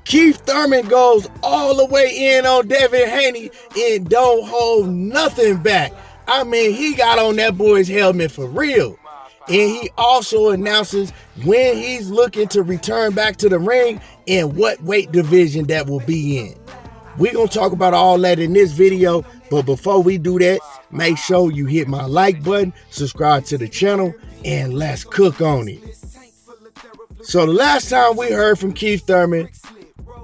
Keith Thurman goes all the way in on Devin Haney and don't hold nothing back. I mean, he got on that boy's helmet for real. And he also announces when he's looking to return back to the ring and what weight division that will be in. We're going to talk about all that in this video, but before we do that, make sure you hit my like button, subscribe to the channel, and let's cook on it. So the last time we heard from Keith Thurman,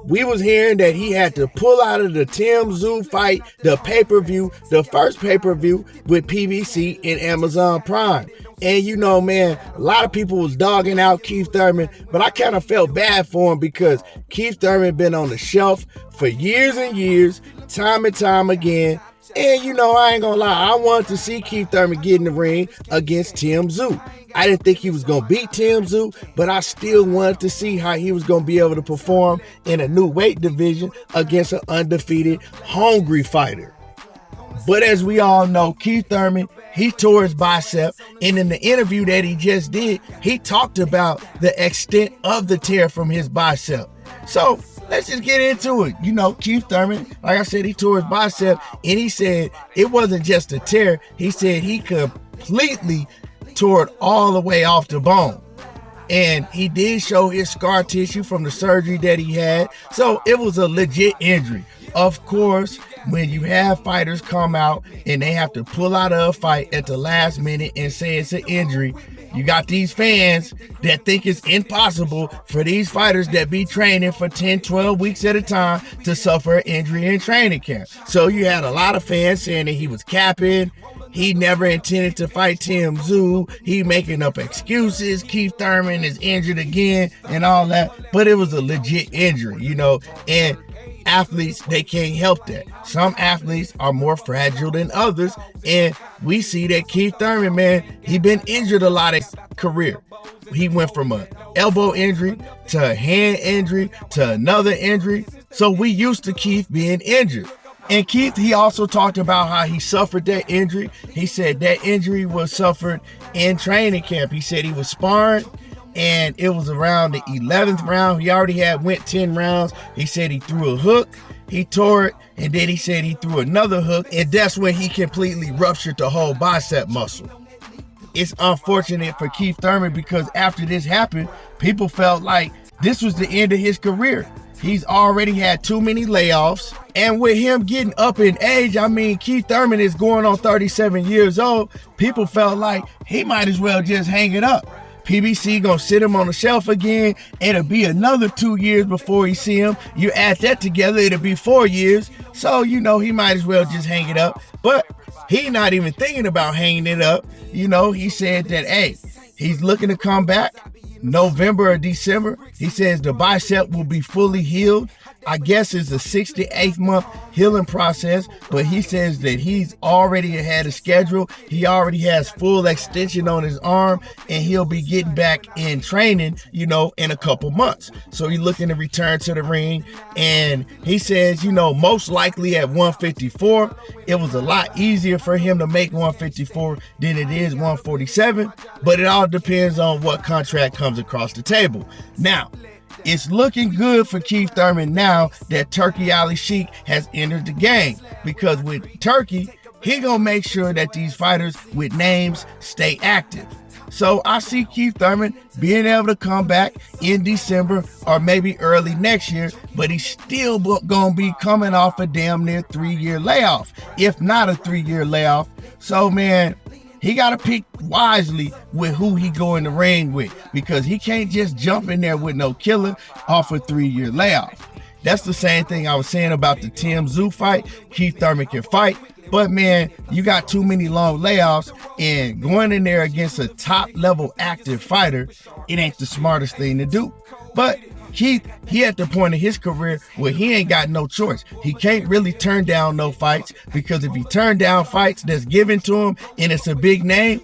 we was hearing that he had to pull out of the Tim Tszyu fight, the pay-per-view, the first pay-per-view with PBC and Amazon Prime. And you know, man, a lot of people was dogging out Keith Thurman, but I kind of felt bad for him because Keith Thurman been on the shelf for years and years, time and time again. And you know, I ain't gonna lie, I wanted to see Keith Thurman get in the ring against Tim Tszyu. I didn't think he was gonna beat Tim Tszyu, but I still wanted to see how he was gonna be able to perform in a new weight division against an undefeated, hungry fighter. But as we all know, Keith Thurman, he tore his bicep, and in the interview that he just did, he talked about the extent of the tear from his bicep. So let's just get into it. You know, Keith Thurman, like I said, he tore his bicep, and he said it wasn't just a tear. He said he completely tore it all the way off the bone. And he did show his scar tissue from the surgery that he had. So it was a legit injury. Of course, when you have fighters come out and they have to pull out of a fight at the last minute and say it's an injury, you got these fans that think it's impossible for these fighters that be training for 10, 12 weeks at a time to suffer an injury in training camp. So you had a lot of fans saying that he was capping. He never intended to fight Tim Tszyu. He making up excuses. Keith Thurman is injured again and all that. But it was a legit injury, you know, and athletes, they can't help that. Some athletes are more fragile than others, and we see that Keith Thurman, man, he been injured a lot in his career. He went from an elbow injury to a hand injury to another injury. So we used to Keith being injured. And Keith, he also talked about how he suffered that injury. He said that injury was suffered in training camp. He said he was sparring, and it was around the 11th round. He already went 10 rounds. He said he threw a hook, he tore it, and then he said he threw another hook, and that's when he completely ruptured the whole bicep muscle. It's unfortunate for Keith Thurman because after this happened, people felt like this was the end of his career. He's already had too many layoffs. And with him getting up in age, I mean, Keith Thurman is going on 37 years old. People felt like he might as well just hang it up. PBC gonna sit him on the shelf again. It'll be another 2 years before you see him. You add that together, it'll be 4 years. So, you know, he might as well just hang it up. But he not even thinking about hanging it up. You know, he said that, hey, he's looking to come back November or December. He says the bicep will be fully healed. I guess it's a 6 to 8 month healing process, but he says that he's already had a schedule. He already has full extension on his arm, and he'll be getting back in training, you know, in a couple months. So he's looking to return to the ring, and he says, you know, most likely at 154. It was a lot easier for him to make 154 than it is 147, but it all depends on what contract comes across the table. Now, it's looking good for Keith Thurman now that Turkey Ali Sheik has entered the game, because with Turkey, he gonna make sure that these fighters with names stay active. So I see Keith Thurman being able to come back in December or maybe early next year, but he's still gonna be coming off a damn near 3-year layoff, if not a 3-year layoff. So man, he got to pick wisely with who he go in the ring with, because he can't just jump in there with no killer off a 3-year layoff. That's the same thing I was saying about the Tim Tszyu fight. Keith Thurman can fight, but man, you got too many long layoffs, and going in there against a top level active fighter, it ain't the smartest thing to do. But Keith, he at the point of his career where he ain't got no choice. He can't really turn down no fights, because if he turn down fights that's given to him and it's a big name,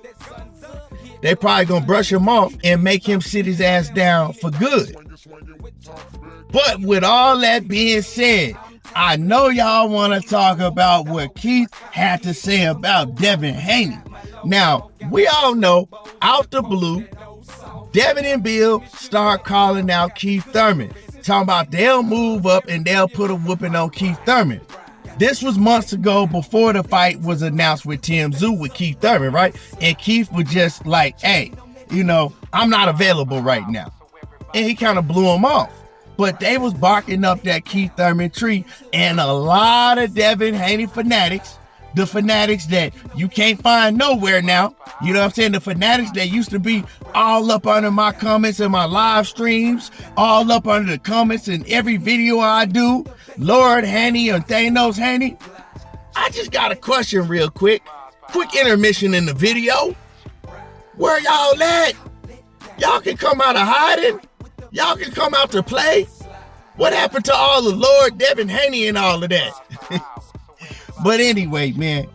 they probably gonna brush him off and make him sit his ass down for good. But with all that being said, I know y'all want to talk about what Keith had to say about Devin Haney. Now, we all know, out the blue, Devin and Bill start calling out Keith Thurman, talking about they'll move up and they'll put a whooping on Keith Thurman. This was months ago before the fight was announced with Tim Tszyu with Keith Thurman, right? And Keith was just like, hey, I'm not available right now. And he kind of blew him off. But they was barking up that Keith Thurman tree, and a lot of Devin Haney fanatics, the fanatics that you can't find nowhere now, you know what I'm saying? The fanatics that used to be all up under my comments and my live streams, all up under the comments in every video I do, Lord Haney and Thanos Haney. I just got a question real quick. Quick intermission in the video. Where y'all at? Y'all can come out of hiding. Y'all can come out to play. What happened to all the Lord Devin Haney and all of that? But anyway, man,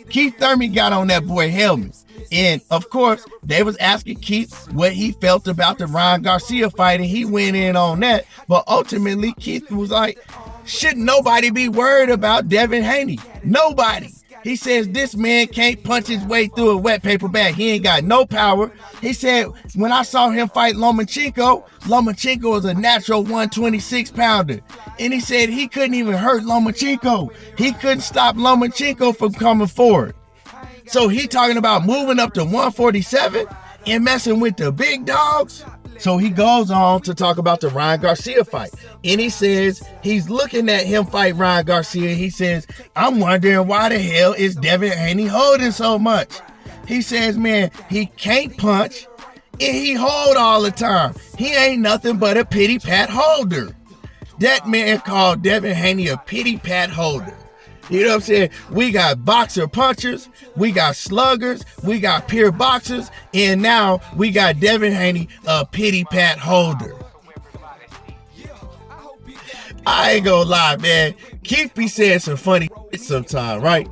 Keith Thurman got on that boy helmet. And of course, they was asking Keith what he felt about the Ryan Garcia fight, and he went in on that. But ultimately, Keith was like, shouldn't nobody be worried about Devin Haney? Nobody. He says this man can't punch his way through a wet paper bag. He ain't got no power. He said, when I saw him fight Lomachenko is a natural 126 pounder. And he said he couldn't even hurt Lomachenko. He couldn't stop Lomachenko from coming forward. So he talking about moving up to 147 and messing with the big dogs. So he goes on to talk about the Ryan Garcia fight. And he says he's looking at him fight Ryan Garcia. He says, I'm wondering why the hell is Devin Haney holding so much? He says, man, he can't punch and he hold all the time. He ain't nothing but a pity pat holder. That man called Devin Haney a pity pat holder. You know what I'm saying? We got boxer punchers, we got sluggers, we got pure boxers, and now we got Devin Haney, a pity pat holder. I ain't gonna lie, man. Keith be saying some funny shit sometimes, right?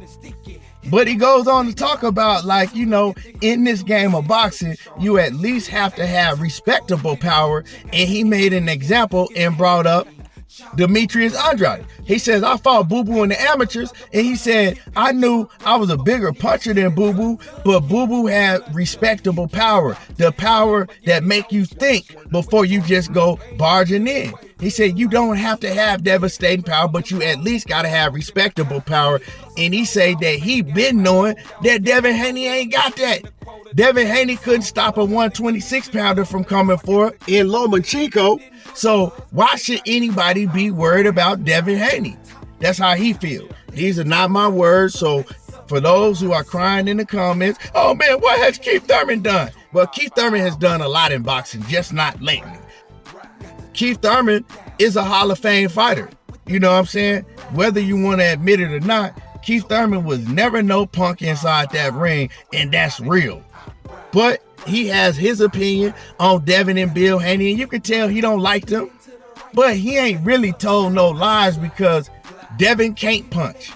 But he goes on to talk about, like, in this game of boxing, you at least have to have respectable power. And he made an example and brought up Demetrius Andrade. He says, I fought Boo Boo in the amateurs, and he said, I knew I was a bigger puncher than Boo Boo, but Boo Boo had respectable power, the power that make you think before you just go barging in. He said, you don't have to have devastating power, but you at least got to have respectable power. And he said that he been knowing that Devin Haney ain't got that. Devin Haney couldn't stop a 126 pounder from coming forward in Lomachenko. So why should anybody be worried about Devin Haney? That's how he feels. These are not my words. So for those who are crying in the comments, oh man, what has Keith Thurman done? Well, Keith Thurman has done a lot in boxing, just not lately. Keith Thurman is a Hall of Fame fighter. You know what I'm saying? Whether you want to admit it or not, Keith Thurman was never no punk inside that ring, and that's real. But he has his opinion on Devin and Bill Haney, and you can tell he don't like them. But he ain't really told no lies, because Devin can't punch.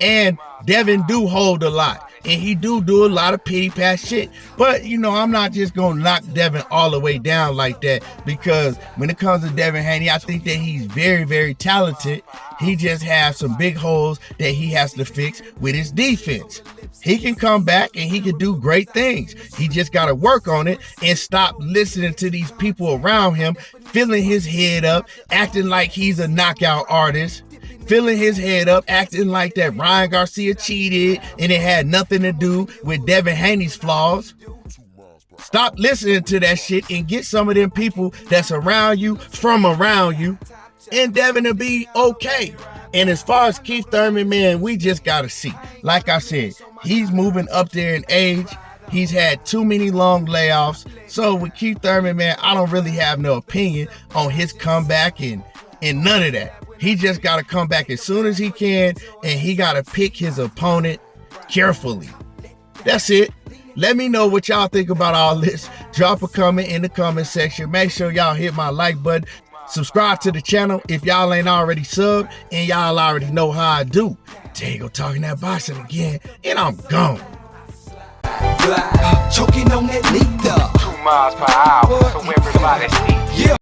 And Devin do hold a lot. And he do a lot of pity pat shit. But, I'm not just going to knock Devin all the way down like that, because when it comes to Devin Haney, I think that he's very, very talented. He just has some big holes that he has to fix with his defense. He can come back and he can do great things. He just got to work on it and stop listening to these people around him, filling his head up, acting like he's a knockout artist. Filling his head up, acting like that Ryan Garcia cheated and it had nothing to do with Devin Haney's flaws. Stop listening to that shit and get some of them people that's around you from around you, and Devin will be okay. And as far as Keith Thurman, man, we just got to see. Like I said, he's moving up there in age. He's had too many long layoffs. So with Keith Thurman, man, I don't really have no opinion on his comeback and none of that. He just got to come back as soon as he can, and he got to pick his opponent carefully. That's it. Let me know what y'all think about all this. Drop a comment in the comment section. Make sure y'all hit my like button. Subscribe to the channel if y'all ain't already subbed, and y'all already know how I do. Diego talking that boxing again, and I'm gone. Choking on that lead up. 2 miles per hour, so everybody see.